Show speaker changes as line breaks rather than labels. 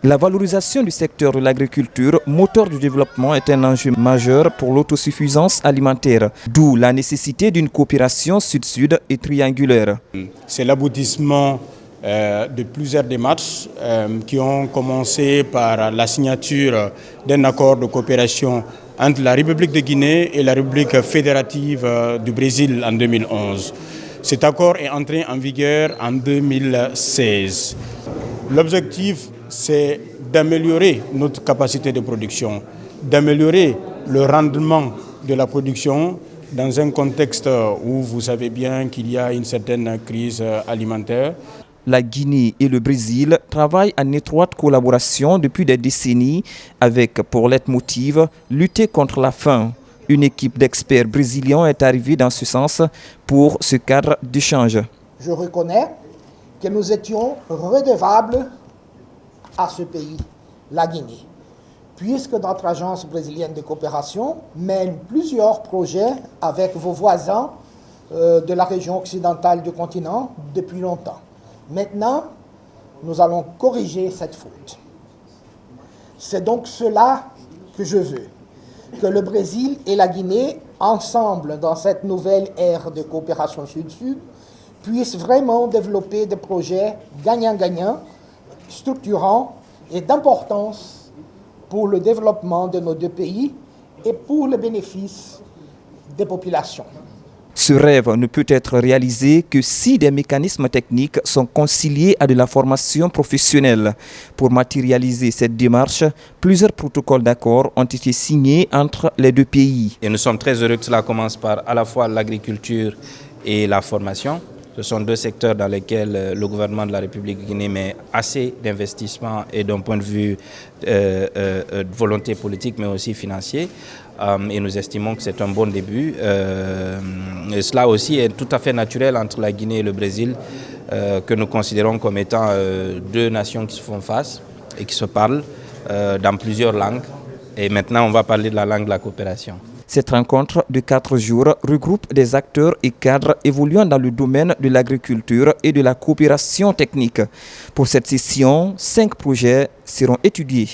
La valorisation du secteur de l'agriculture, moteur du développement, est un enjeu majeur pour l'autosuffisance alimentaire, d'où la nécessité d'une coopération sud-sud et triangulaire.
C'est l'aboutissement de plusieurs démarches qui ont commencé par la signature d'un accord de coopération entre la République de Guinée et la République fédérative du Brésil en 2011. Cet accord est entré en vigueur en 2016. L'objectif, c'est d'améliorer notre capacité de production, d'améliorer le rendement de la production dans un contexte où vous savez bien qu'il y a une certaine crise alimentaire.
La Guinée et le Brésil travaillent en étroite collaboration depuis des décennies avec pour leitmotiv lutter contre la faim. Une équipe d'experts brésiliens est arrivée dans ce sens pour ce cadre d'échange.
Je reconnais que nous étions redevables à ce pays, la Guinée, puisque notre agence brésilienne de coopération mène plusieurs projets avec vos voisins de la région occidentale du continent depuis longtemps. Maintenant, nous allons corriger cette faute. C'est donc cela que je veux, que le Brésil et la Guinée, ensemble dans cette nouvelle ère de coopération sud-sud, puissent vraiment développer des projets gagnant-gagnant, structurants et d'importance pour le développement de nos deux pays et pour le bénéfice des populations.
Ce rêve ne peut être réalisé que si des mécanismes techniques sont conciliés à de la formation professionnelle. Pour matérialiser cette démarche, plusieurs protocoles d'accord ont été signés entre les deux pays.
Et nous sommes très heureux que cela commence par à la fois l'agriculture et la formation. Ce sont deux secteurs dans lesquels le gouvernement de la République de Guinée met assez d'investissements et d'un point de vue de volonté politique mais aussi financier. Et nous estimons que c'est un bon début. Et cela aussi est tout à fait naturel entre la Guinée et le Brésil, que nous considérons comme étant deux nations qui se font face et qui se parlent dans plusieurs langues. Et maintenant, on va parler de la langue de la coopération.
Cette rencontre de 4 jours regroupe des acteurs et cadres évoluant dans le domaine de l'agriculture et de la coopération technique. Pour cette session, 5 projets seront étudiés.